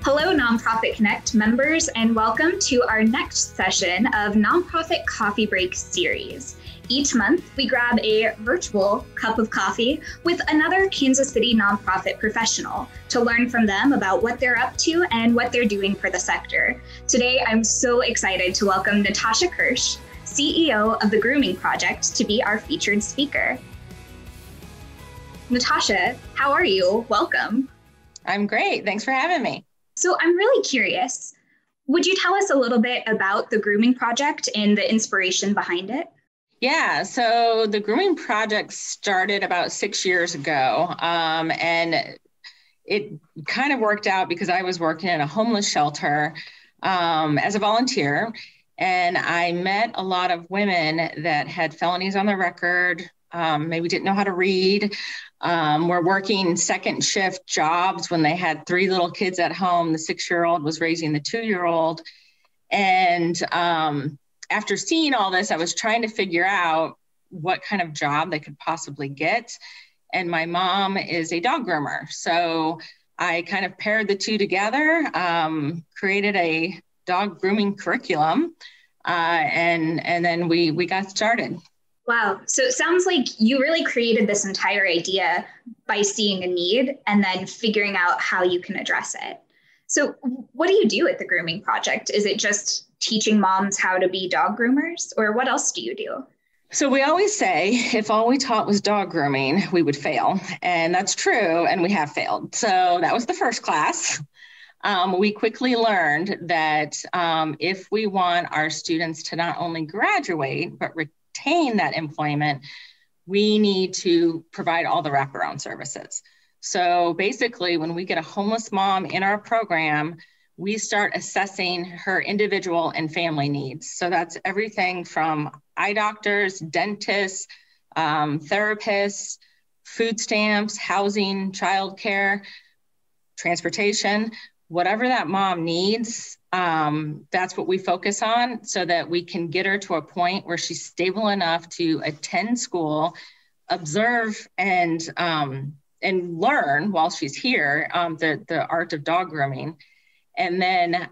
Hello, Nonprofit Connect members, and welcome to our next session of Nonprofit Coffee Break series. Each month, we grab a virtual cup of coffee with another Kansas City nonprofit professional to learn from them about what they're up to and what they're doing for the sector. Today, I'm so excited to welcome Natasha Kirsch, CEO of the Grooming Project, to be our featured speaker. Natasha, how are you? Welcome. I'm great. Thanks for having me. So I'm really curious. Would you tell us a little bit about the Grooming Project and the inspiration behind it? Yeah, so the Grooming Project started about 6 years ago, and it kind of worked out because I was working in a homeless shelter as a volunteer, and I met a lot of women that had felonies on their record, maybe didn't know how to read, were working second shift jobs when they had 3 little kids at home. The 6-year-old was raising the 2-year-old. And after seeing all this, I was trying to figure out what kind of job they could possibly get. And my mom is a dog groomer. So I kind of paired the two together, created a dog grooming curriculum, and then we got started. Wow. So it sounds like you really created this entire idea by seeing a need and then figuring out how you can address it. So what do you do at the Grooming Project? Is it just teaching moms how to be dog groomers, or what else do you do? So we always say if all we taught was dog grooming, we would fail. And that's true. And we have failed. So that was the first class. We quickly learned that if we want our students to not only graduate, but retain that employment, we need to provide all the wraparound services. So basically, when we get a homeless mom in our program, we start assessing her individual and family needs. So that's everything from eye doctors, dentists, therapists, food stamps, housing, childcare, transportation, whatever that mom needs. That's what we focus on so that we can get her to a point where she's stable enough to attend school, observe and learn while she's here the art of dog grooming, and then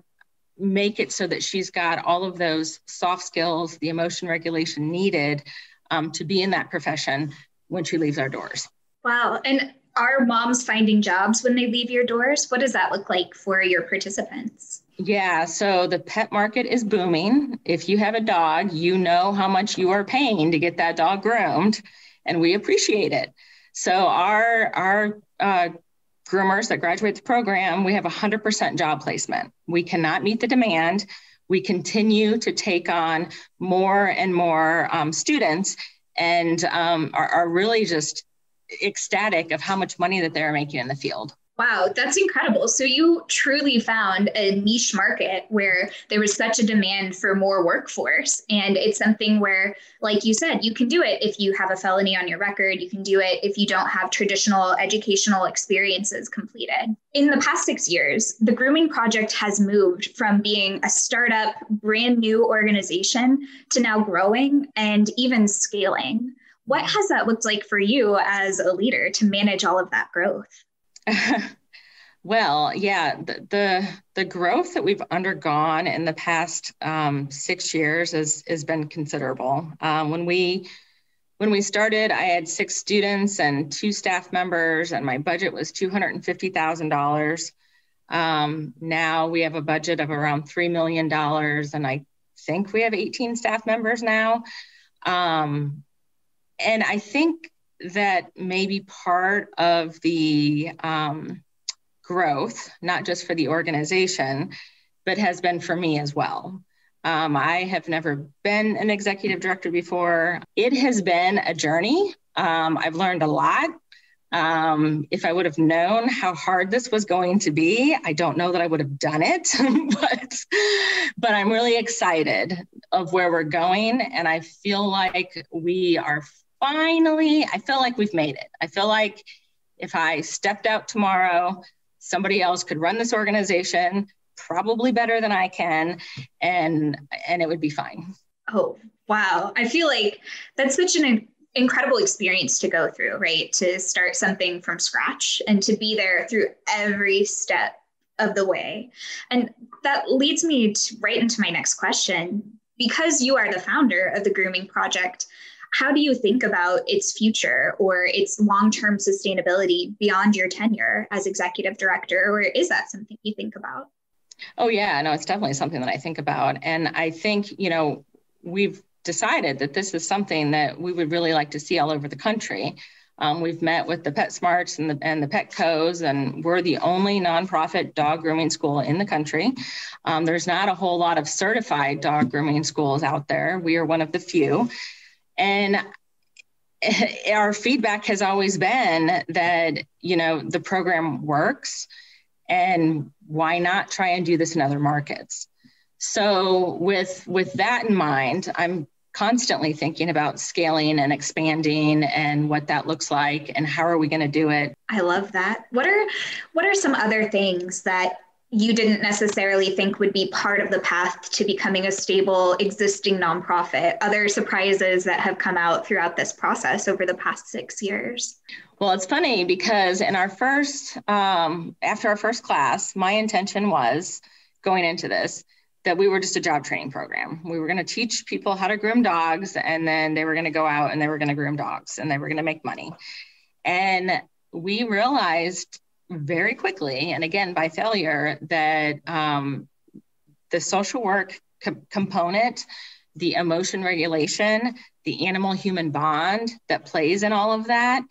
make it so that she's got all of those soft skills, the emotion regulation needed to be in that profession when she leaves our doors. Wow. And are moms finding jobs when they leave your doors? What does that look like for your participants? Yeah, so the pet market is booming. If you have a dog, you know how much you are paying to get that dog groomed, and we appreciate it. So our groomers that graduate the program, we have 100% job placement. We cannot meet the demand. We continue to take on more and more students, and are really just ecstatic of how much money that they're making in the field. Wow, that's incredible. So you truly found a niche market where there was such a demand for more workforce. And it's something where, like you said, you can do it if you have a felony on your record. You can do it if you don't have traditional educational experiences completed. In the past 6 years, the Grooming Project has moved from being a startup, brand new organization to now growing and even scaling. What has that looked like for you as a leader to manage all of that growth? Well, yeah, the growth that we've undergone in the past 6 years has been considerable. When we started, I had 6 students and 2 staff members, and my budget was $250,000. Now we have a budget of around $3 million, and I think we have 18 staff members now. And I think that may be part of the growth, not just for the organization, but has been for me as well. I have never been an executive director before. It has been a journey. I've learned a lot. If I would have known how hard this was going to be, I don't know that I would have done it, but I'm really excited of where we're going. And I feel like we are I feel like we've made it. I feel like if I stepped out tomorrow, somebody else could run this organization probably better than I can, and it would be fine. Oh, wow. I feel like that's such an incredible experience to go through, right? To start something from scratch and to be there through every step of the way. And that leads me right into my next question. Because you are the founder of the Grooming Project, how do you think about its future or its long-term sustainability beyond your tenure as executive director? Or is that something you think about? Oh, yeah, no, it's definitely something that I think about. And I think, we've decided that this is something that we would really like to see all over the country. We've met with the PetSmarts and the Petcos, and we're the only nonprofit dog grooming school in the country. There's not a whole lot of certified dog grooming schools out there. We are one of the few. And our feedback has always been that, the program works, and why not try and do this in other markets? So with that in mind, I'm constantly thinking about scaling and expanding and what that looks like and how are we going to do it. I love that. What are some other things that you didn't necessarily think would be part of the path to becoming a stable existing nonprofit? Other surprises that have come out throughout this process over the past 6 years? Well, it's funny because in after our first class, my intention was going into this that we were just a job training program. We were going to teach people how to groom dogs, and then they were going to go out and they were going to groom dogs and they were going to make money. And we realized very quickly, and again, by failure, that the social work component, the emotion regulation, the animal-human bond that plays in all of that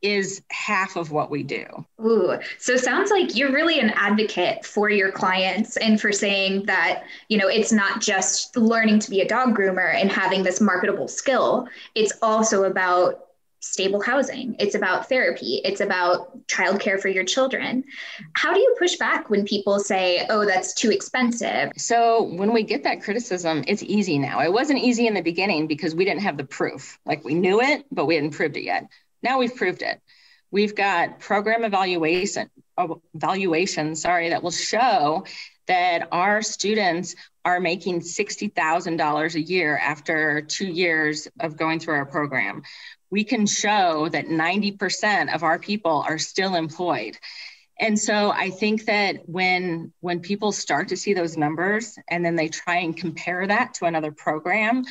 is half of what we do. Ooh, so it sounds like you're really an advocate for your clients and for saying that, it's not just learning to be a dog groomer and having this marketable skill. It's also about stable housing. It's about therapy. It's about childcare for your children. How do you push back when people say, oh, that's too expensive? So when we get that criticism, it's easy now. It wasn't easy in the beginning because we didn't have the proof. Like we knew it, but we hadn't proved it yet. Now we've proved it. We've got program evaluation, that will show that our students are making $60,000 a year after 2 years of going through our program. We can show that 90% of our people are still employed. And so I think that when people start to see those numbers and then they try and compare that to another program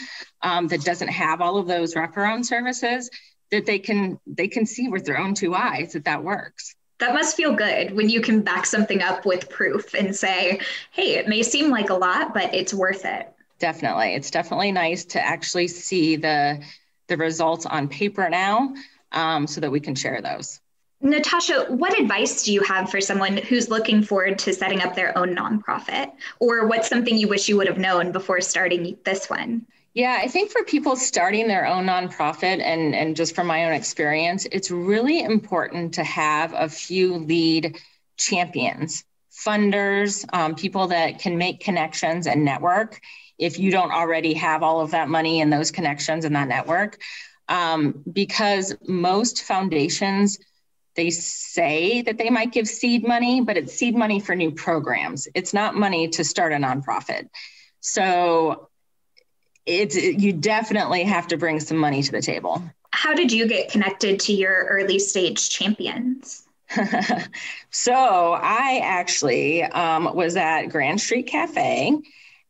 that doesn't have all of those wraparound services, that they can see with their own two eyes that works. That must feel good when you can back something up with proof and say, hey, it may seem like a lot, but it's worth it. Definitely. It's definitely nice to actually see the results on paper now so that we can share those. Natasha, what advice do you have for someone who's looking forward to setting up their own nonprofit? Or what's something you wish you would have known before starting this one? Yeah, I think for people starting their own nonprofit and just from my own experience, it's really important to have a few lead champions, funders, people that can make connections and network if you don't already have all of that money and those connections and that network. Because most foundations, they say that they might give seed money, but it's seed money for new programs. It's not money to start a nonprofit. So you definitely have to bring some money to the table. How did you get connected to your early stage champions? So I actually was at Grand Street Cafe,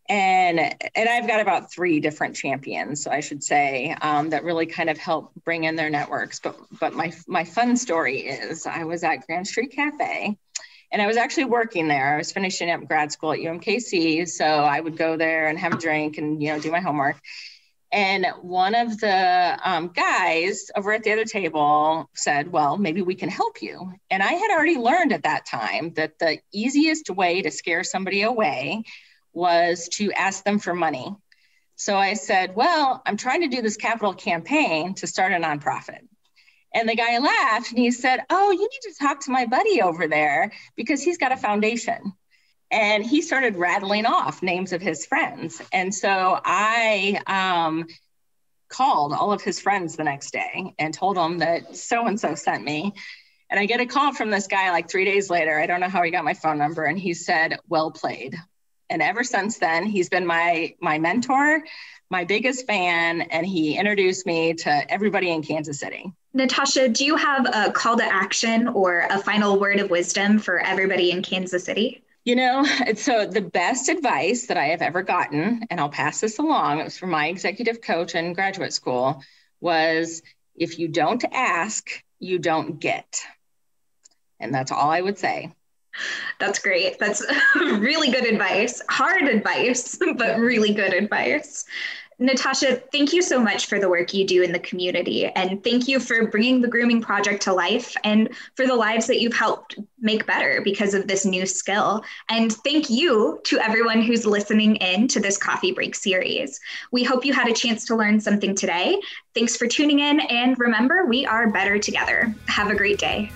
and I've got about 3 different champions, so I should say, that really kind of help bring in their networks. But my fun story is I was at Grand Street Cafe, and I was actually working there. I was finishing up grad school at UMKC, so I would go there and have a drink and do my homework. And one of the guys over at the other table said, well, maybe we can help you. And I had already learned at that time that the easiest way to scare somebody away was to ask them for money. So I said, well, I'm trying to do this capital campaign to start a nonprofit. And the guy laughed and he said, oh, you need to talk to my buddy over there because he's got a foundation. And he started rattling off names of his friends. And so I called all of his friends the next day and told them that so-and-so sent me. And I get a call from this guy like 3 days later. I don't know how he got my phone number. And he said, well played. And ever since then, he's been my mentor, my biggest fan, and he introduced me to everybody in Kansas City. Natasha, do you have a call to action or a final word of wisdom for everybody in Kansas City? So the best advice that I have ever gotten, and I'll pass this along, it was from my executive coach in graduate school, was if you don't ask, you don't get. And that's all I would say. That's great. That's really good advice. Hard advice, but really good advice. Natasha, thank you so much for the work you do in the community. And thank you for bringing the Grooming Project to life and for the lives that you've helped make better because of this new skill. And thank you to everyone who's listening in to this Coffee Break series. We hope you had a chance to learn something today. Thanks for tuning in. And remember, we are better together. Have a great day.